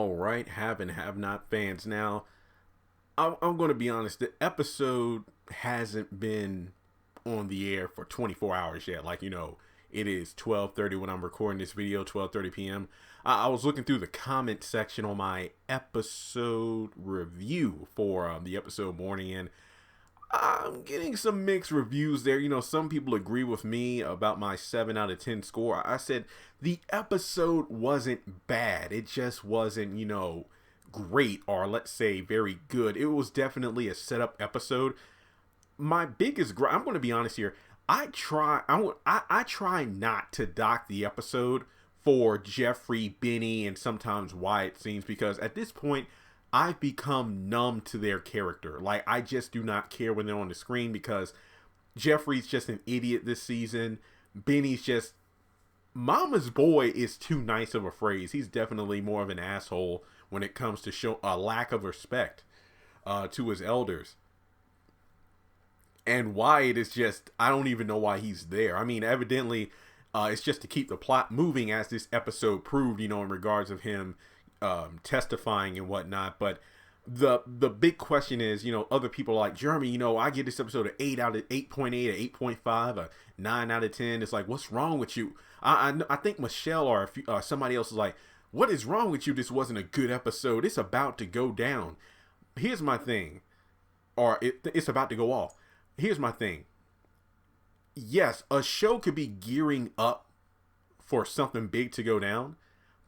All right, have and have not fans. Now, I'm going to be honest. The episode hasn't been on the air for 24 hours yet. It is 12:30 when I'm recording this video, 12:30 p.m. I was looking through the comment section on my episode review for the episode morning, and I'm getting some mixed reviews there. Some people agree with me about my 7 out of 10 score. I said the episode wasn't bad. It just wasn't, great, or let's say very good. It was definitely a setup episode. My biggest I'm going to be honest here. I try not to dock the episode for Jeffrey, Benny, and sometimes Wyatt scenes, because at this point I've become numb to their character. Like, I just do not care when they're on the screen, because Jeffrey's just an idiot this season. Benny's just mama's boy is too nice of a phrase. He's definitely more of an asshole when it comes to show a lack of respect to his elders. And Wyatt is just, I don't even know why he's there. I mean, evidently, it's just to keep the plot moving, as this episode proved, in regards of him testifying and whatnot. But the big question is, other people are like, Jeremy, I get this episode an 8 out of 8.8, a 8.5, a 9 out of 10. It's like, what's wrong with you? I think Michelle or somebody else is like, what is wrong with you? This wasn't a good episode. It's about to go down. Here's my thing. Or it's about to go off. Here's my thing. Yes, a show could be gearing up for something big to go down,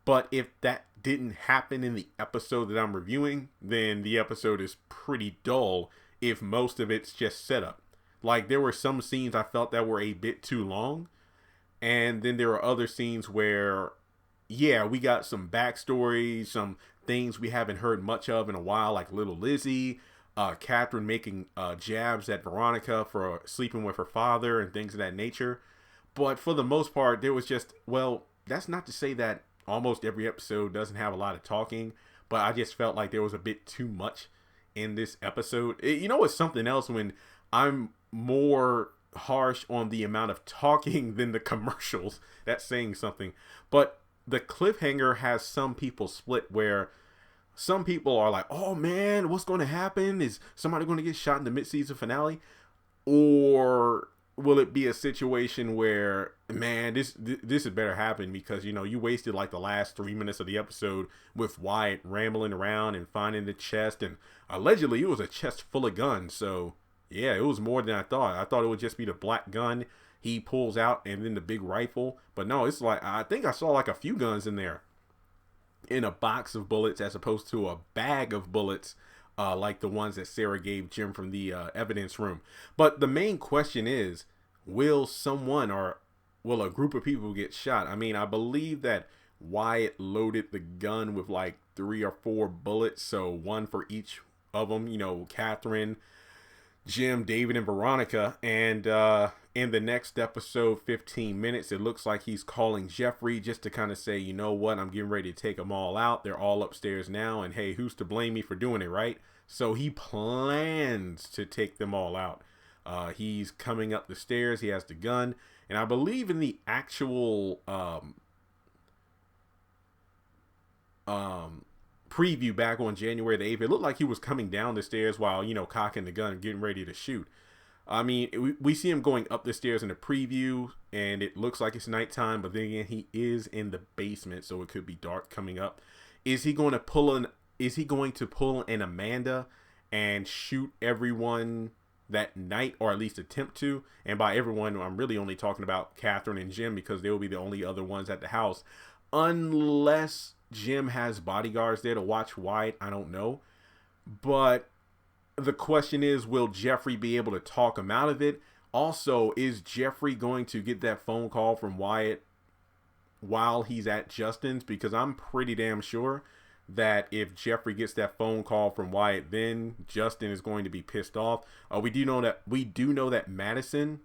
but if that didn't happen in the episode that I'm reviewing, then the episode is pretty dull if most of it's just setup. Like, there were some scenes I felt that were a bit too long, and then there are other scenes where, yeah, we got some backstory, some things we haven't heard much of in a while, like Little Lizzie, Catherine making jabs at Veronica for sleeping with her father and things of that nature. But for the most part, there was just, well, that's not to say that almost every episode doesn't have a lot of talking, but I just felt like there was a bit too much in this episode. It's something else when I'm more harsh on the amount of talking than the commercials. That's saying something. But the cliffhanger has some people split, where some people are like, oh man, what's going to happen? Is somebody going to get shot in the mid-season finale? Or will it be a situation where, man, this had better happen, because, you wasted like the last 3 minutes of the episode with Wyatt rambling around and finding the chest, and allegedly it was a chest full of guns. So yeah, it was more than I thought. I thought it would just be the black gun he pulls out and then the big rifle. But no, it's like, I think I saw like a few guns in there, in a box of bullets, as opposed to a bag of bullets, like the ones that Sarah gave Jim from the evidence room. But the main question is, will someone, or will a group of people get shot? I mean, I believe that Wyatt loaded the gun with like 3 or 4 bullets, so one for each of them, Catherine, Jim, David, and Veronica. And in the next episode, 15 minutes, it looks like he's calling Jeffrey just to kind of say, you know what, I'm getting ready to take them all out. They're all upstairs now, and hey, who's to blame me for doing it, right? So he plans to take them all out. He's coming up the stairs. He has the gun, and I believe in the actual preview back on January the 8th, it looked like he was coming down the stairs while, cocking the gun and getting ready to shoot. I mean, we see him going up the stairs in the preview, and it looks like it's nighttime, but then again, he is in the basement, so it could be dark coming up. Is he going to pull an Amanda and shoot everyone that night, or at least attempt to? And by everyone, I'm really only talking about Catherine and Jim, because they will be the only other ones at the house, unless Jim has bodyguards there to watch Wyatt. I don't know. But the question is, will Jeffrey be able to talk him out of it? Also, is Jeffrey going to get that phone call from Wyatt while he's at Justin's? Because I'm pretty damn sure that if Jeffrey gets that phone call from Wyatt, then Justin is going to be pissed off. We do know that Madison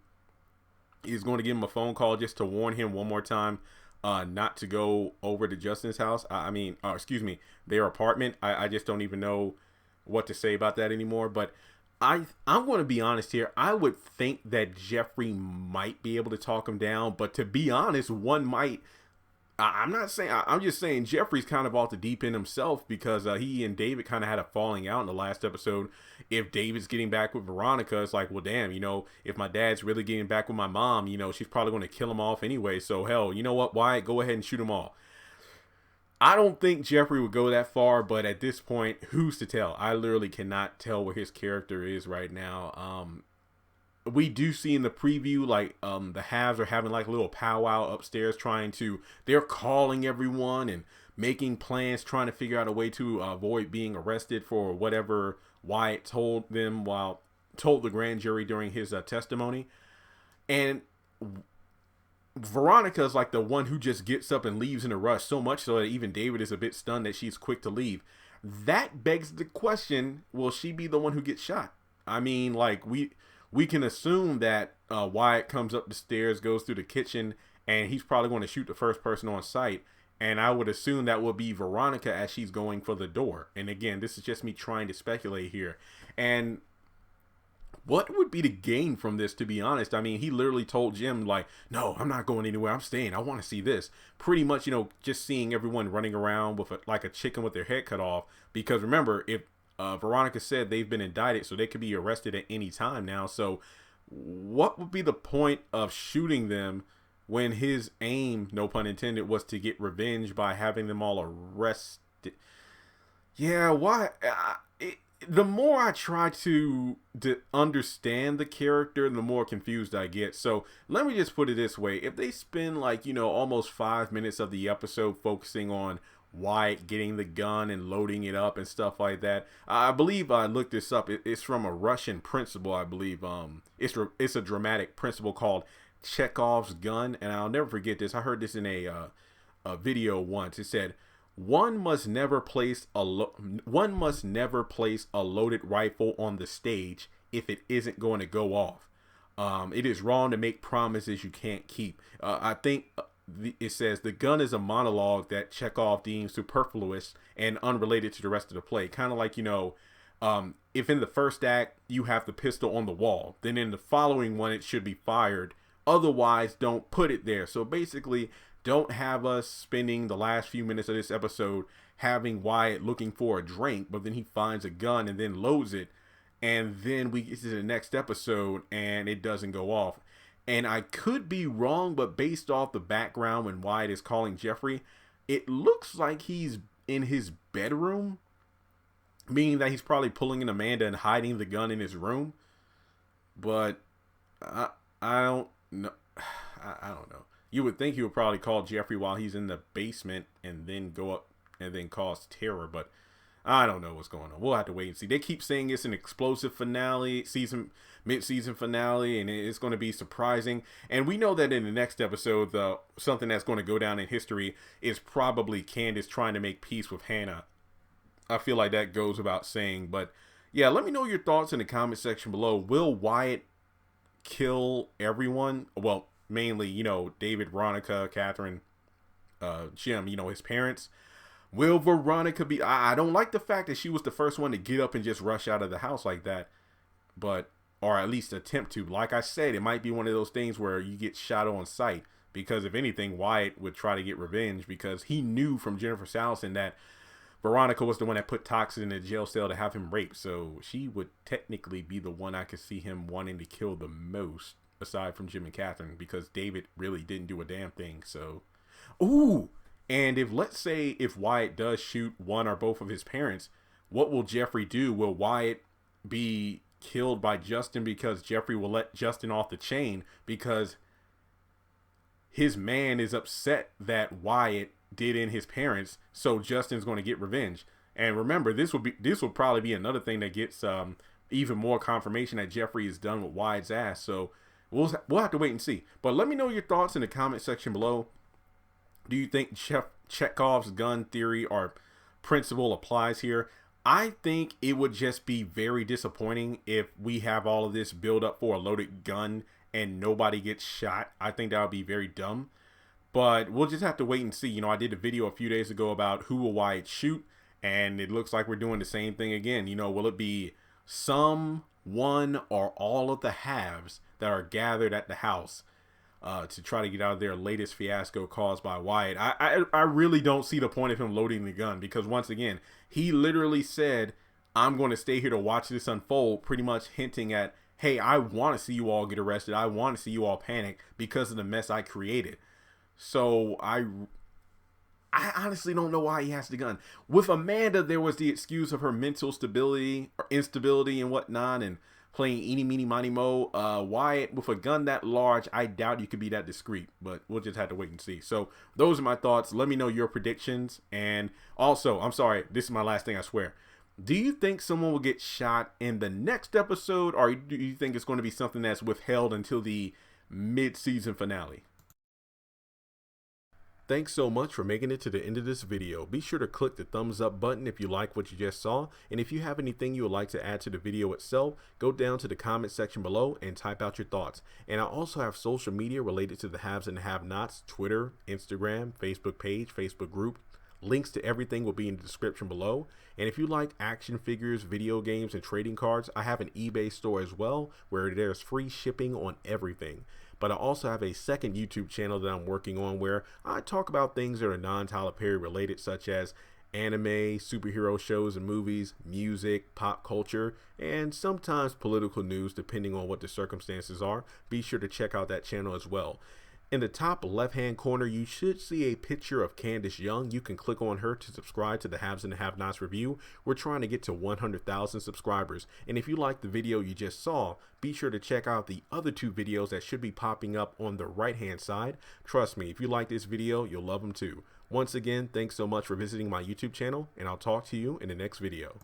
is going to give him a phone call just to warn him one more time not to go over to Justin's house. Their apartment. I just don't even know what to say about that anymore. But I'm going to be honest here. I would think that Jeffrey might be able to talk him down, but to be honest, one might I'm not saying. I'm just saying Jeffrey's kind of off the deep end himself because he and David kind of had a falling out in the last episode. If David's getting back with Veronica, it's like, well, damn, if my dad's really getting back with my mom, she's probably going to kill him off anyway. So hell, you know what? Wyatt, go ahead and shoot him all. I don't think Jeffrey would go that far, but at this point, who's to tell? I literally cannot tell where his character is right now. We do see in the preview, like, the Halves are having like a little powwow upstairs, they're calling everyone and making plans, trying to figure out a way to avoid being arrested for whatever Wyatt told the grand jury during his testimony. And Veronica is like the one who just gets up and leaves in a rush, so much so that even David is a bit stunned that she's quick to leave. That begs the question, will she be the one who gets shot? I mean, like, we can assume that Wyatt comes up the stairs, goes through the kitchen, and he's probably going to shoot the first person on sight. And I would assume that will be Veronica as she's going for the door. And again, this is just me trying to speculate here. And what would be the gain from this, to be honest? I mean, he literally told Jim, like, no, I'm not going anywhere. I'm staying. I want to see this. Pretty much, just seeing everyone running around with like a chicken with their head cut off. Because remember, if Veronica said they've been indicted, so they could be arrested at any time now. So what would be the point of shooting them when his aim, no pun intended, was to get revenge by having them all arrested? Yeah, why? The more I try to understand the character, the more confused I get. So let me just put it this way. If they spend like, almost 5 minutes of the episode focusing on Wyatt getting the gun and loading it up and stuff like that. I believe I looked this up. It's from a Russian principle, I believe. It's a dramatic principle called Chekhov's gun, and I'll never forget this. I heard this in a video once. It said, one must never place a loaded rifle on the stage if it isn't going to go off. It is wrong to make promises you can't keep. I think it says the gun is a monologue that Chekhov deems superfluous and unrelated to the rest of the play. Kind of like, if in the first act you have the pistol on the wall, then in the following one it should be fired. Otherwise, don't put it there. So basically, don't have us spending the last few minutes of this episode having Wyatt looking for a drink, but then he finds a gun and then loads it. And then we get to the next episode and it doesn't go off. And I could be wrong, but based off the background when Wyatt is calling Jeffrey, it looks like he's in his bedroom, meaning that he's probably pulling an Amanda and hiding the gun in his room. But I don't know. I don't know. You would think he would probably call Jeffrey while he's in the basement and then go up and then cause terror, but I don't know what's going on. We'll have to wait and see. They keep saying it's an explosive finale, mid-season finale, and it's going to be surprising. And we know that in the next episode, something that's going to go down in history is probably Candace trying to make peace with Hannah. I feel like that goes without saying, but yeah, let me know your thoughts in the comment section below. Will Wyatt kill everyone? Well, mainly, David, Veronica, Catherine, Jim, his parents. Will Veronica be... I don't like the fact that she was the first one to get up and just rush out of the house like that. But, or at least attempt to. Like I said, it might be one of those things where you get shot on sight. Because if anything, Wyatt would try to get revenge because he knew from Jennifer Salison that Veronica was the one that put Toxin in the jail cell to have him raped. So she would technically be the one I could see him wanting to kill the most, aside from Jim and Catherine, because David really didn't do a damn thing. So, ooh, and let's say if Wyatt does shoot one or both of his parents, what will Jeffrey do? Will Wyatt be killed by Justin because Jeffrey will let Justin off the chain because his man is upset that Wyatt did in his parents, so Justin's going to get revenge? And remember, this will probably be another thing that gets even more confirmation that Jeffrey is done with Wyatt's ass. So we'll have to wait and see. But let me know your thoughts in the comment section below. Do you think Chekhov's gun theory or principle applies here? I think it would just be very disappointing if we have all of this build up for a loaded gun and nobody gets shot. I think that would be very dumb. But we'll just have to wait and see. I did a video a few days ago about who will Wyatt shoot, and it looks like we're doing the same thing again. Will it be some, one, or all of the Halves that are gathered at the house? to try to get out of their latest fiasco caused by Wyatt. I really don't see the point of him loading the gun, because once again, he literally said, I'm going to stay here to watch this unfold, pretty much hinting at, hey, I want to see you all get arrested. I want to see you all panic because of the mess I created. So I honestly don't know why he has the gun. With Amanda, there was the excuse of her mental stability or instability and whatnot, and playing eeny, meeny, miny, mo. Wyatt, with a gun that large, I doubt you could be that discreet, but we'll just have to wait and see. So those are my thoughts. Let me know your predictions. And also, I'm sorry, this is my last thing, I swear. Do you think someone will get shot in the next episode, or do you think it's going to be something that's withheld until the mid-season finale? Thanks so much for making it to the end of this video. Be sure to click the thumbs up button if you like what you just saw. And if you have anything you would like to add to the video itself, go down to the comment section below and type out your thoughts. And I also have social media related to the haves and have-nots: Twitter, Instagram, Facebook page, Facebook group. Links to everything will be in the description below. And if you like action figures, video games, and trading cards, I have an eBay store as well, where there's free shipping on everything. But I also have a second YouTube channel that I'm working on, where I talk about things that are non-Tyler Perry related, such as anime, superhero shows and movies, music, pop culture, and sometimes political news, depending on what the circumstances are. Be sure to check out that channel as well. In the top left-hand corner, you should see a picture of Candace Young. You can click on her to subscribe to the Haves and the Have-Nots review. We're trying to get to 100,000 subscribers. And if you like the video you just saw, be sure to check out the other two videos that should be popping up on the right-hand side. Trust me, if you like this video, you'll love them too. Once again, thanks so much for visiting my YouTube channel, and I'll talk to you in the next video.